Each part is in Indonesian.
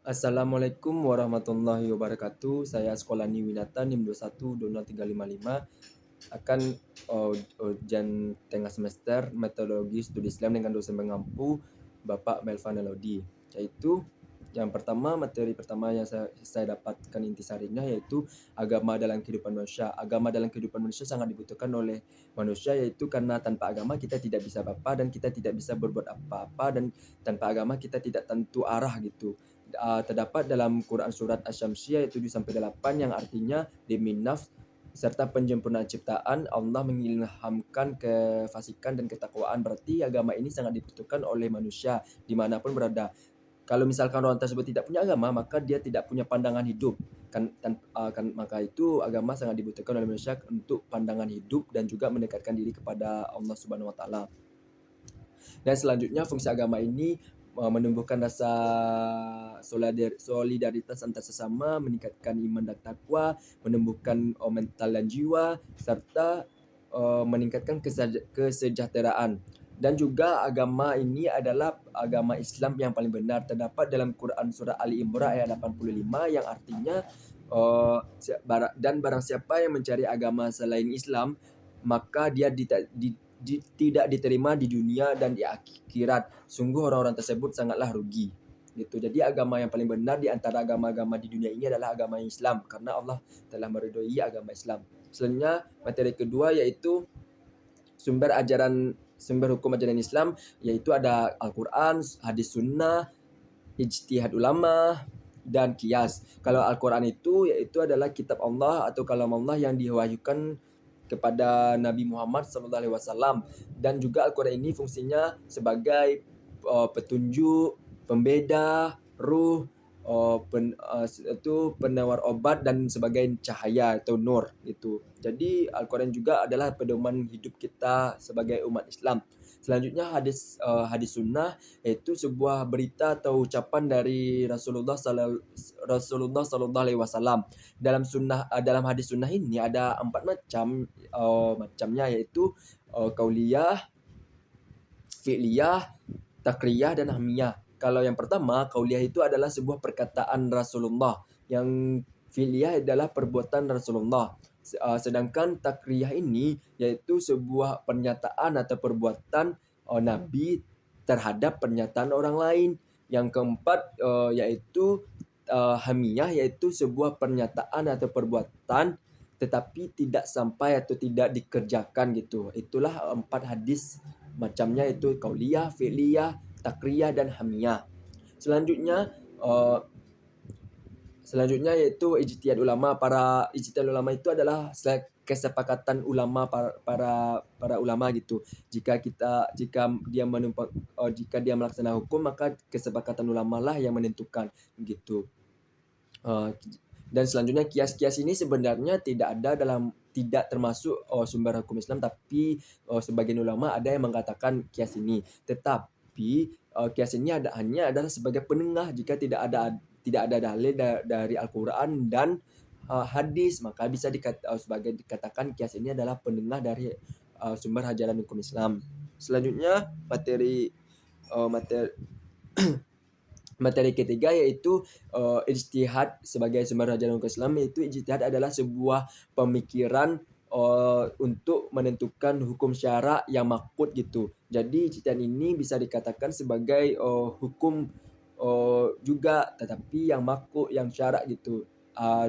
Assalamualaikum warahmatullahi wabarakatuh. Saya Sekolani Winata NIM 21 akan ujian tengah semester metodologi studi Islam dengan dosen pengampu Bapak Melvan Elodi. Yaitu yang pertama, materi pertama yang saya dapatkan intisarinya yaitu agama dalam kehidupan manusia. Agama dalam kehidupan manusia sangat dibutuhkan oleh manusia, yaitu karena tanpa agama kita tidak bisa apa-apa dan kita tidak bisa berbuat apa-apa, dan tanpa agama kita tidak tentu arah gitu. Terdapat dalam Quran surat Asy-Syamsiyah ayat 7-8 yang artinya demi nafs serta penyempurnaan ciptaan Allah mengilhamkan kefasikan dan ketakwaan. Berarti agama ini sangat dibutuhkan oleh manusia dimanapun berada. Kalau misalkan orang tersebut tidak punya agama, maka dia tidak punya pandangan hidup. Maka itu agama sangat dibutuhkan oleh manusia untuk pandangan hidup dan juga mendekatkan diri kepada Allah Subhanahu wa taala. Dan selanjutnya fungsi agama ini menumbuhkan rasa solidaritas antar sesama, meningkatkan iman dan takwa, menumbuhkan mental dan jiwa, serta meningkatkan kesejahteraan. Dan juga agama ini adalah agama Islam yang paling benar. Terdapat dalam Quran surah Ali Imran ayat 85 yang artinya dan barang siapa yang mencari agama selain Islam, maka dia tidak diterima di dunia dan di akhirat. Sungguh orang-orang tersebut sangatlah rugi. Gitu. Jadi agama yang paling benar di antara agama-agama di dunia ini adalah agama Islam, karena Allah telah meridhoi agama Islam. Selanjutnya materi kedua yaitu sumber hukum ajaran Islam, yaitu ada Al-Quran, hadis sunnah, ijtihad ulama, dan kias. Kalau Al-Quran itu yaitu adalah kitab Allah atau kalam Allah yang diwahyukan kepada Nabi Muhammad SAW, dan juga Al-Quran ini fungsinya sebagai petunjuk, pembeda ruh, itu penawar obat dan sebagai cahaya atau nur itu. Jadi Al-Quran juga adalah pedoman hidup kita sebagai umat Islam. Selanjutnya hadis sunnah, yaitu sebuah berita atau ucapan dari Rasulullah Sallallahu Alaihi Wasallam. Dalam hadis sunnah ini ada 4 macamnya, yaitu kauliyah, fi'liyah, takriyah, dan hamiyah. Kalau yang pertama, kauliyah itu adalah sebuah perkataan Rasulullah. Yang fi'liyah adalah perbuatan Rasulullah. Sedangkan takriyah ini yaitu sebuah pernyataan atau perbuatan Nabi terhadap pernyataan orang lain. Yang keempat yaitu hamiyah, yaitu sebuah pernyataan atau perbuatan tetapi tidak sampai atau tidak dikerjakan gitu. Itulah 4 hadis macamnya, itu kauliyah, fi'liyah, takriyah, dan hamiyah. Selanjutnya yaitu ijtihad ulama. Para ijtihad ulama itu adalah kesepakatan ulama, para ulama gitu. Jika dia melaksanakan hukum, maka kesepakatan ulama lah yang menentukan gitu. Dan selanjutnya kias ini sebenarnya tidak termasuk sumber hukum Islam, tapi sebagian ulama ada yang mengatakan kias ini. Tetapi kias ini hanya adalah sebagai penengah. Jika tidak ada dalil dari Al-Quran dan hadis, maka bisa dikatakan kias ini adalah penengah dari sumber ajaran hukum Islam. Selanjutnya materi ketiga yaitu ijtihad sebagai sumber ajaran hukum Islam. Yaitu ijtihad adalah sebuah pemikiran untuk menentukan hukum syara yang makut gitu. Jadi ijtihad ini bisa dikatakan sebagai hukum juga, tetapi yang makut, yang syara gitu.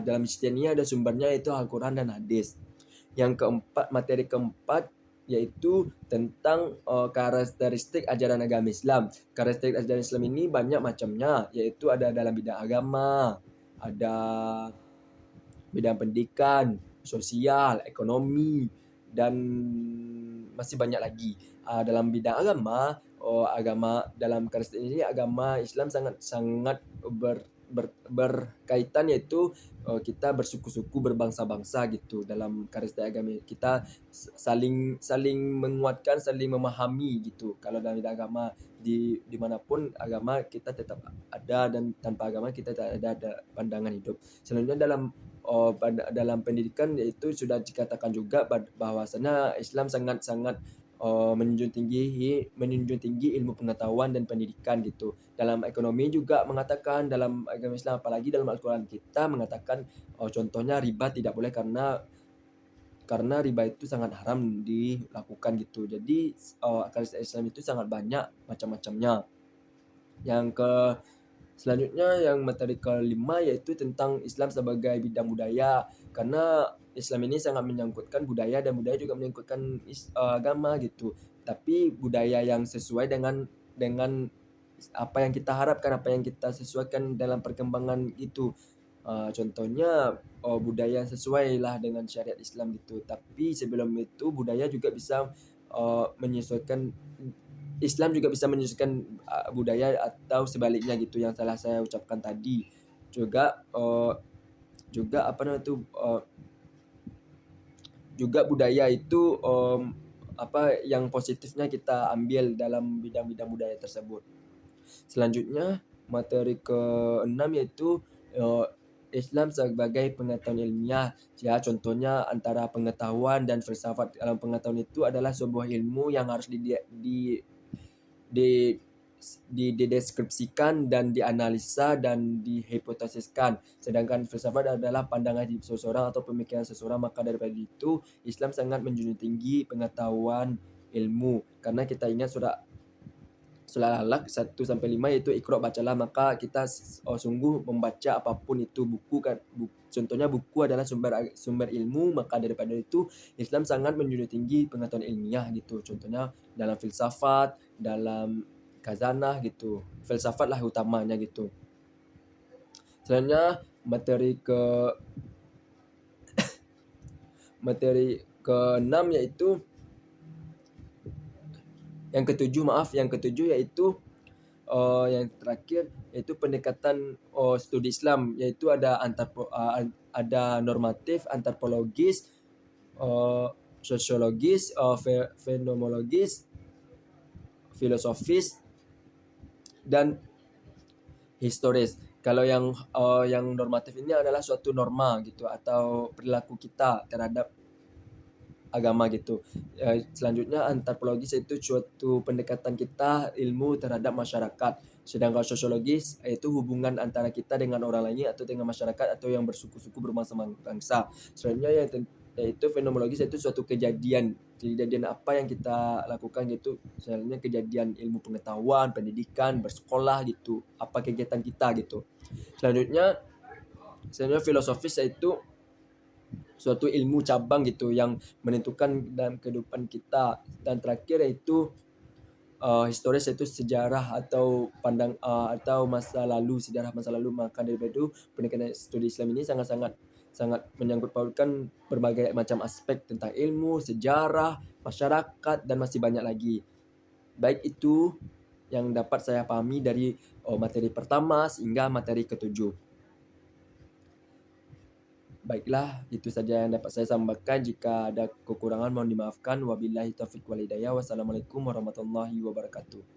Dalam ijtihad ini ada sumbernya yaitu Al-Quran dan hadis. Materi keempat yaitu tentang karakteristik ajaran agama Islam. Karakteristik ajaran Islam ini banyak macamnya, yaitu ada dalam bidang agama, ada bidang pendidikan, sosial, ekonomi, dan masih banyak lagi. Dalam bidang agama dalam karakteristik ini, agama Islam sangat berkaitan, yaitu kita bersuku-suku, berbangsa-bangsa gitu. Dalam karakteristik agama kita saling menguatkan, saling memahami gitu. Kalau dalam bidang agama, dimanapun agama kita tetap ada, dan tanpa agama kita tidak ada pandangan hidup. Selanjutnya dalam pendidikan, yaitu sudah dikatakan juga bahwasanya Islam sangat-sangat menjunjung tinggi ilmu pengetahuan dan pendidikan gitu. Dalam ekonomi juga mengatakan, dalam agama Islam apalagi dalam Al-Quran kita mengatakan, contohnya riba tidak boleh karena riba itu sangat haram dilakukan gitu. Jadi akal Islam itu sangat banyak macam-macamnya. Yang ke selanjutnya yang materi kelima yaitu tentang Islam sebagai bidang budaya, karena Islam ini sangat menyangkutkan budaya dan budaya juga menyangkutkan agama gitu. Tapi budaya yang sesuai dengan apa yang kita harapkan, apa yang kita sesuaikan dalam perkembangan itu. Contohnya budaya yang sesuai lah dengan syariat Islam gitu. Tapi sebelum itu budaya juga bisa menyesuaikan, Islam juga bisa menyesuaikan budaya atau sebaliknya gitu, yang telah saya ucapkan tadi. Juga juga apa namanya itu juga budaya itu apa yang positifnya kita ambil dalam bidang-bidang budaya tersebut. Selanjutnya materi ke-6 yaitu Islam sebagai pengetahuan ilmiah. Ya, contohnya antara pengetahuan dan filsafat. Dalam pengetahuan itu adalah sebuah ilmu yang harus di dideskripsikan dan dianalisa dan dihipotesiskan. Sedangkan filsafat adalah pandangan hidup seseorang atau pemikiran seseorang. Maka daripada itu Islam sangat menjunjung tinggi pengetahuan ilmu, karena kita ingat surah Al-Alaq 1-5 yaitu Iqra bacalah, maka kita sungguh membaca apapun itu buku kan. Contohnya buku adalah sumber ilmu, maka daripada itu Islam sangat menjunjung tinggi pengetahuan ilmiah gitu. Contohnya dalam filsafat, dalam kazanah gitu. Filsafat lah utamanya gitu. Selanjutnya materi ke-6 yaitu yang ketujuh yaitu yang terakhir yaitu pendekatan studi Islam, yaitu ada normatif, antropologis, sosiologis, fenomenologis, filosofis, dan historis. Kalau yang normatif ini adalah suatu norma gitu atau perilaku kita terhadap agama gitu. Selanjutnya antropologis itu suatu pendekatan kita ilmu terhadap masyarakat. Sedangkan sosiologis yaitu hubungan antara kita dengan orang lain atau dengan masyarakat atau yang bersuku-suku berbangsa-bangsa. Selanjutnya yaitu fenomenologis yaitu suatu kejadian apa yang kita lakukan gitu. Misalnya kejadian ilmu pengetahuan, pendidikan, bersekolah gitu. Apa kegiatan kita gitu. Selanjutnya filosofis yaitu suatu ilmu cabang gitu yang menentukan dalam kehidupan kita. Dan terakhir yaitu historis yaitu sejarah atau atau sejarah masa lalu. Maka dari itu pendidikan studi Islam ini sangat menyangkut pautkan berbagai macam aspek tentang ilmu, sejarah, masyarakat, dan masih banyak lagi. Baik, itu yang dapat saya pahami dari materi pertama hingga materi ke-7. Baiklah, itu saja yang dapat saya sampaikan. Jika ada kekurangan mohon dimaafkan. Wabillahi taufiq wal hidayah. Wassalamualaikum warahmatullahi wabarakatuh.